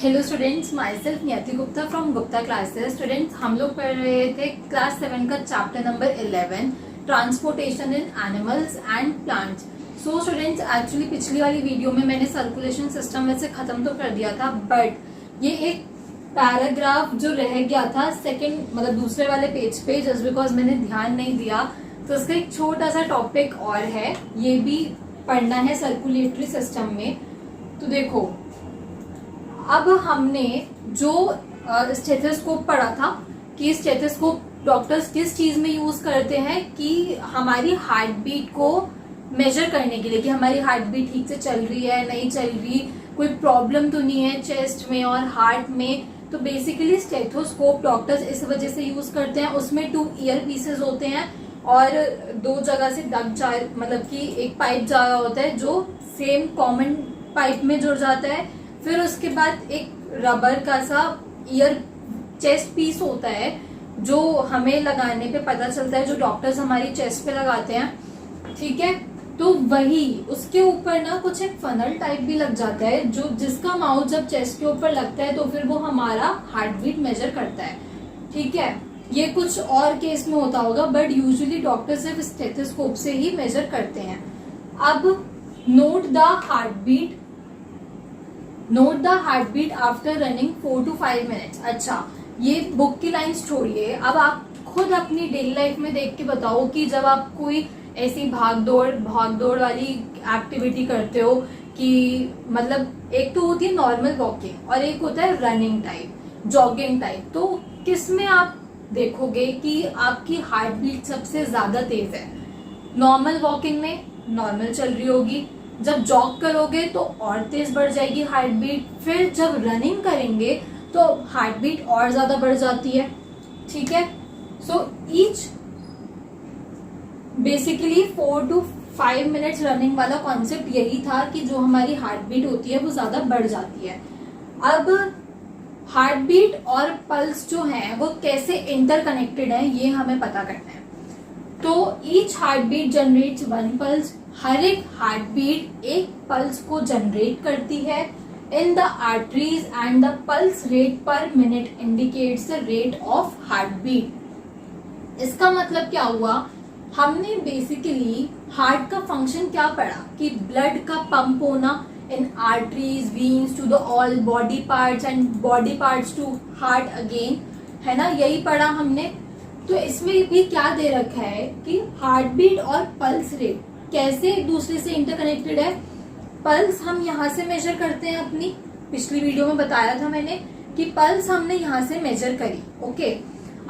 Hello students, my self नियति Gupta from Gupta classes. Students, हम लोग पढ़ रहे थे क्लास 7 का chapter number 11 transportation in animals and plants. So students, actually पिछली वाली वीडियो में मैंने सर्कुलेशन सिस्टम वैसे खत्म तो कर दिया था, बट ये एक पैराग्राफ जो रह गया था सेकंड मतलब दूसरे वाले पेज पे, जस्ट बिकॉज मैंने ध्यान नहीं दिया, तो उसका एक छोटा सा टॉपिक और है, ये भी पढ़ना है सर्कुलेटरी सिस्टम में। तो देखो, अब हमने जो स्टेथोस्कोप पढ़ा था कि स्टेथोस्कोप डॉक्टर्स किस चीज में यूज करते हैं कि हमारी हार्ट बीट को मेजर करने के लिए, कि हमारी हार्ट बीट ठीक से चल रही है नहीं चल रही, कोई प्रॉब्लम तो नहीं है चेस्ट में और हार्ट में। तो बेसिकली स्टेथोस्कोप डॉक्टर्स इस वजह से यूज करते हैं। उसमें 2 ईयर पीसेस होते हैं और 2 जगह से डग जा, मतलब कि एक पाइप जा रहा होता है जो सेम कॉमन पाइप में जुड़ जाता है। फिर उसके बाद एक रबर का सा ईयर चेस्ट पीस होता है जो हमें लगाने पे पता चलता है, जो डॉक्टर्स हमारी चेस्ट पे लगाते हैं, ठीक है। तो वही उसके ऊपर ना कुछ एक फनल टाइप भी लग जाता है, जो जिसका माउथ जब चेस्ट के ऊपर लगता है तो फिर वो हमारा हार्ट बीट मेजर करता है, ठीक है। ये कुछ और केस में होता होगा, बट यूजुअली डॉक्टर सिर्फ स्टेथोस्कोप से ही मेजर करते हैं। अब note the heart beat after running 4 to 5 minutes. अच्छा, ये बुक की लाइंस छोड़िए, अब आप खुद अपनी डेली लाइफ में देख के बताओ कि जब आप कोई ऐसी भाग दौड़ वाली एक्टिविटी करते हो, कि मतलब एक तो होती है नॉर्मल वॉकिंग और एक होता है रनिंग टाइप, जॉगिंग टाइप, तो किसमें आप देखोगे कि आपकी हार्ट बीट सबसे ज्यादा तेज है? नॉर्मल वॉकिंग में नॉर्मल चल रही होगी, जब जॉग करोगे तो और तेज बढ़ जाएगी हार्ट बीट, फिर जब रनिंग करेंगे तो हार्ट बीट और ज्यादा बढ़ जाती है, ठीक है। So each basically 4 to 5 minutes running वाला कॉन्सेप्ट यही था कि जो हमारी हार्ट बीट होती है वो ज्यादा बढ़ जाती है। अब हार्ट बीट और पल्स जो है वो कैसे इंटरकनेक्टेड है ये हमें पता करना है। तो each heart beat generates 1 pulse, हर एक हार्ट बीट एक पल्स को जनरेट करती है in the arteries and the pulse rate per minute indicates the rate of heart beat. इसका मतलब क्या हुआ, हमने बेसिकली हार्ट का फंक्शन क्या पढ़ा कि ब्लड का पंप होना in arteries veins to the all body parts and body parts to heart again, है ना, यही पढ़ा हमने। तो इसमें भी क्या दे रखा है कि हार्ट बीट और पल्स रेट कैसे एक दूसरे से इंटरकनेक्टेड है। पल्स हम यहाँ से मेजर करते हैं, अपनी पिछली वीडियो में बताया था मैंने कि पल्स हमने यहाँ से मेजर करी, ओके।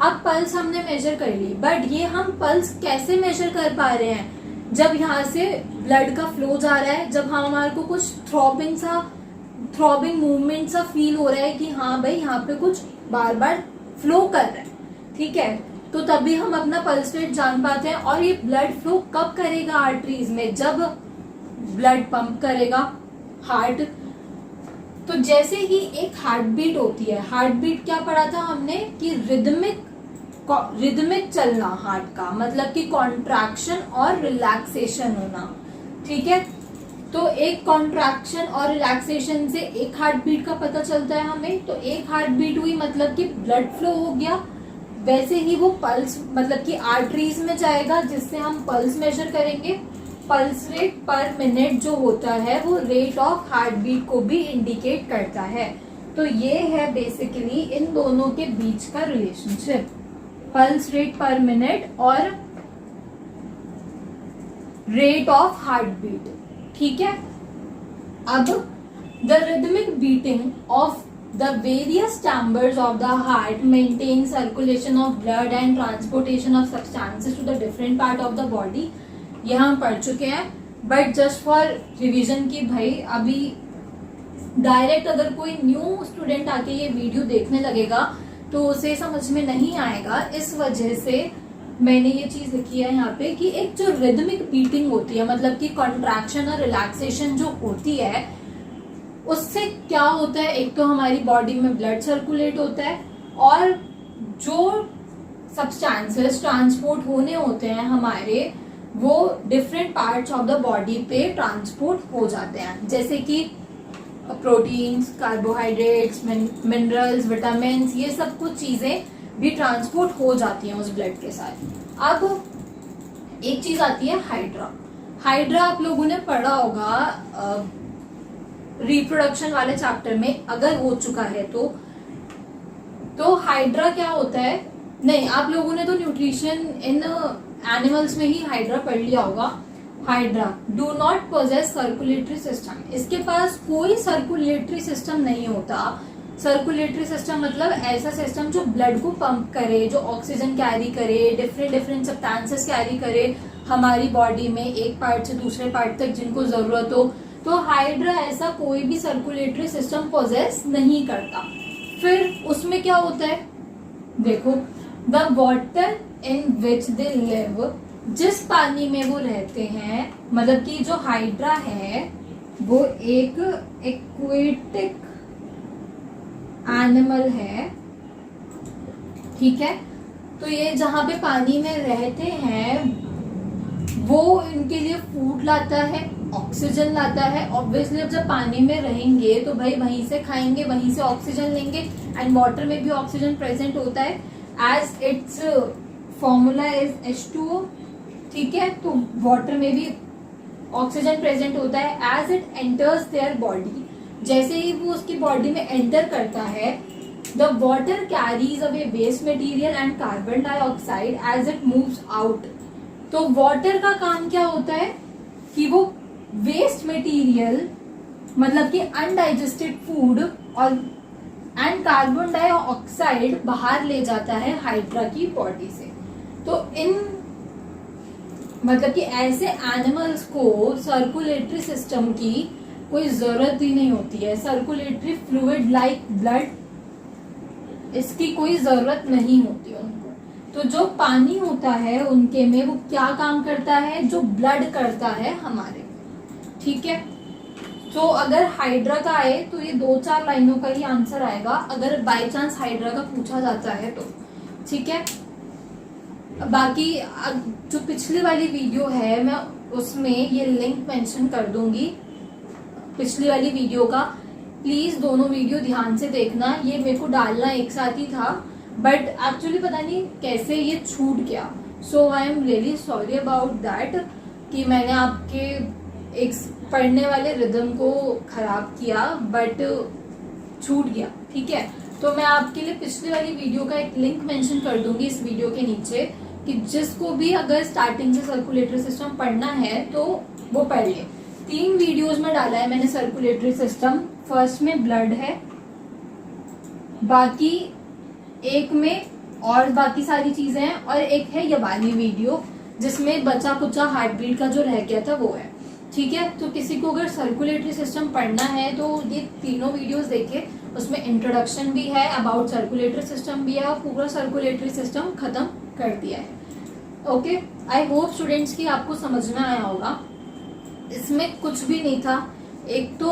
अब पल्स हमने मेजर कर ली, बट ये हम पल्स कैसे मेजर कर पा रहे हैं? जब यहाँ से ब्लड का फ्लो जा रहा है, जब हमारे को कुछ थ्रॉबिंग मूवमेंट सा फील हो रहा है कि हाँ भाई यहाँ पे कुछ बार बार फ्लो कर रहा है, ठीक है, तो तभी हम अपना पल्स रेट जान पाते हैं। और ये ब्लड फ्लो कब करेगा आर्टरीज में? जब ब्लड पंप करेगा हार्ट। तो जैसे ही एक हार्ट बीट होती है, हार्ट बीट क्या पढ़ा था हमने कि रिदमिक चलना हार्ट का, मतलब कि कॉन्ट्रैक्शन और रिलैक्सेशन होना, ठीक है। तो एक कॉन्ट्रैक्शन और रिलैक्सेशन से एक हार्ट बीट का पता चलता है हमें। तो एक हार्ट बीट हुई मतलब कि ब्लड फ्लो हो गया, वैसे ही वो पल्स मतलब कि आर्टरीज में जाएगा, जिससे हम पल्स मेजर करेंगे। पल्स रेट पर मिनट जो होता है वो रेट ऑफ हार्ट बीट को भी इंडिकेट करता है। तो ये है बेसिकली इन दोनों के बीच का relationship, pulse rate per minute और रेट ऑफ हार्ट बीट, ठीक है। अब the rhythmic beating of the various chambers of the heart maintain circulation of blood and transportation of substances to the different part of the body। ये हम पढ़ चुके हैं, but just for revision की भाई, अभी डायरेक्ट अगर कोई न्यू स्टूडेंट आके ये वीडियो देखने लगेगा तो उसे समझ में नहीं आएगा। इस वजह से मैंने ये चीज लिखी है यहाँ पे कि एक जो रिदमिक बीटिंग होती है, मतलब कि कॉन्ट्रैक्शन और रिलैक्सेशन जो होती है, उससे क्या होता है, एक तो हमारी बॉडी में ब्लड सर्कुलेट होता है और जो सब्सटेंसेस ट्रांसपोर्ट होने होते हैं हमारे, वो different parts of the body पे ट्रांसपोर्ट हो जाते हैं। जैसे कि प्रोटीन्स, कार्बोहाइड्रेट्स, मिनरल्स, विटामिन, ये सब कुछ चीजें भी ट्रांसपोर्ट हो जाती हैं उस ब्लड के साथ। अब एक चीज आती है हाइड्रा। हाइड्रा आप लोगों ने पढ़ा होगा रिप्रोडक्शन वाले चैप्टर में, अगर हो चुका है तो हाइड्रा क्या होता है, नहीं आप लोगों ने तो न्यूट्रिशन इन एनिमल्स में ही हाइड्रा पढ़ लिया होगा। Hydra do not possess circulatory system, इसके पास कोई सर्कुलेटरी सिस्टम नहीं होता। सर्कुलेटरी सिस्टम मतलब ऐसा सिस्टम जो ब्लड को पंप करे, जो ऑक्सीजन कैरी करे, डिफरेंट सब्सटेंसेस कैरी करे हमारी बॉडी में एक पार्ट से दूसरे पार्ट तक जिनको जरूरत हो। तो हाइड्रा ऐसा कोई भी सर्कुलेटरी सिस्टम पोजेस नहीं करता। फिर उसमें क्या होता है, देखो, the water in which they live, जिस पानी में वो रहते हैं, मतलब कि जो हाइड्रा है वो एक एक्वेटिक एनिमल है, ठीक है। तो ये जहां पे पानी में रहते हैं वो इनके लिए फूड लाता है, ऑक्सीजन लाता है। ऑब्वियसली जब पानी में रहेंगे तो भाई वहीं से खाएंगे, वहीं से ऑक्सीजन लेंगे, एंड वाटर में भी ऑक्सीजन प्रेजेंट होता है as it's formula is H2O, ठीक है। तो वाटर में भी ऑक्सीजन प्रेजेंट होता है as it enters their body. जैसे ही वो उसकी बॉडी में एंटर करता है, the water carries away waste material and carbon dioxide as it moves out. तो वाटर का काम क्या होता है कि वो वेस्ट मटेरियल मतलब कि अनडाइजेस्टेड फूड और एंड कार्बन डाइऑक्साइड बाहर ले जाता है हाइड्रा की बॉडी से। तो इन मतलब कि ऐसे एनिमल्स को सर्कुलेटरी सिस्टम की कोई जरूरत ही नहीं होती है। सर्कुलेटरी फ्लूइड लाइक ब्लड, इसकी कोई जरूरत नहीं होती उनको। तो जो पानी होता है उनके में वो क्या काम करता है, जो ब्लड करता है हमारे, ठीक है। तो अगर हाइड्रा का आए तो ये 2-4 लाइनों का ही आंसर आएगा, अगर बाय चांस हाइड्रा का पूछा जाता है तो, ठीक है। बाकी जो पिछली वाली वीडियो है मैं उसमें ये लिंक मेंशन कर दूंगी पिछली वाली वीडियो का, प्लीज दोनों वीडियो ध्यान से देखना। ये मेरे को डालना एक साथ ही था बट एक्चुअली पता नहीं कैसे ये छूट गया, so I am really sorry about that कि मैंने आपके एक पढ़ने वाले रिदम को खराब किया, बट छूट गया, ठीक है। तो मैं आपके लिए पिछली वाली वीडियो का एक लिंक मेंशन कर दूंगी इस वीडियो के नीचे, कि जिसको भी अगर स्टार्टिंग से सर्कुलेटरी सिस्टम पढ़ना है तो वो पढ़ ले। 3 वीडियोस में डाला है मैंने सर्कुलेटरी सिस्टम। फर्स्ट में ब्लड है, बाकी एक में और बाकी सारी चीजें हैं, और एक है ये वाली वीडियो जिसमें बचा कुचा हार्ट बीट का जो रह गया था वो है, ठीक है। तो किसी को अगर सर्कुलेटरी सिस्टम पढ़ना है तो ये तीनों वीडियोस देखे, उसमें इंट्रोडक्शन भी है, अबाउट सर्कुलेटरी सिस्टम भी है, और पूरा सर्कुलेटरी सिस्टम खत्म कर दिया है। ओके, आई होप स्टूडेंट्स की आपको समझ में आया होगा। इसमें कुछ भी नहीं था, एक तो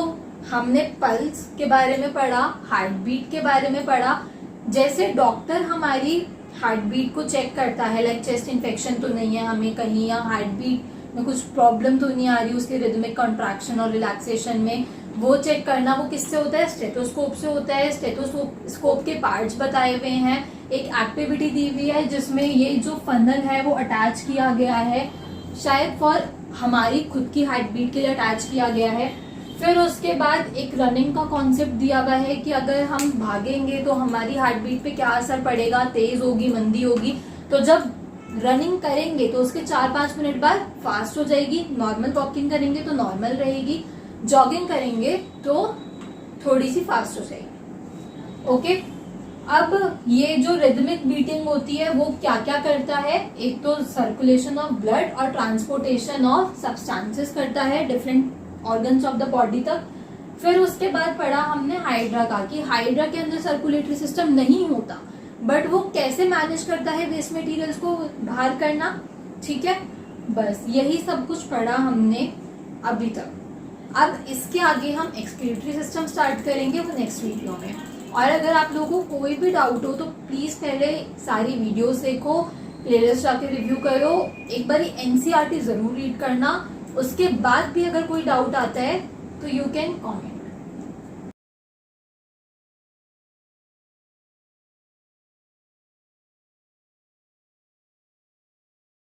हमने पल्स के बारे में पढ़ा, हार्ट बीट के बारे में पढ़ा, जैसे डॉक्टर हमारी हार्ट बीट को चेक करता है, लाइक चेस्ट इन्फेक्शन तो नहीं है हमें कहीं, या हार्ट बीट में कुछ प्रॉब्लम तो नहीं आ रही उसके रिदमिक कॉन्ट्रैक्शन और रिलैक्सेशन में, वो चेक करना वो किससे होता है, स्टेथोस्कोप से होता है। स्टेथोस्कोप के पार्ट्स बताए हुए हैं, एक एक्टिविटी दी हुई है जिसमें ये जो फनल है वो अटैच किया गया है, शायद फॉर हमारी खुद की हार्ट बीट के लिए अटैच किया गया है। फिर उसके बाद एक रनिंग का कॉन्सेप्ट दिया हुआ है कि अगर हम भागेंगे तो हमारी हार्ट बीट पे क्या असर पड़ेगा, तेज होगी, मंदी होगी। तो जब रनिंग करेंगे तो उसके 4-5 मिनट बाद फास्ट हो जाएगी, नॉर्मल वॉकिंग करेंगे तो नॉर्मल रहेगी, जॉगिंग करेंगे तो थोड़ी सी फास्ट हो जाएगी। ओके, अब ये जो रिदमिक बीटिंग होती है वो क्या क्या करता है, एक तो सर्कुलेशन ऑफ ब्लड और ट्रांसपोर्टेशन ऑफ सब्सटेंसेस करता है different organs of the body तक। फिर उसके बाद पढ़ा हमने हाइड्रा का, कि हाइड्रा के अंदर सर्कुलेटरी सिस्टम नहीं होता, बट वो कैसे मैनेज करता है वेस्ट मटेरियल्स को बाहर करना, ठीक है। बस यही सब कुछ पढ़ा हमने अभी तक। अब इसके आगे हम एक्सक्रीटरी सिस्टम स्टार्ट करेंगे वो नेक्स्ट वीडियो में। और अगर आप लोगों को कोई भी डाउट हो तो प्लीज पहले सारी वीडियोस देखो, प्लेलिस्ट जाके रिव्यू करो, एक बार NCERT जरूर रीड करना, उसके बाद भी अगर कोई डाउट आता है तो यू कैन कमेंट।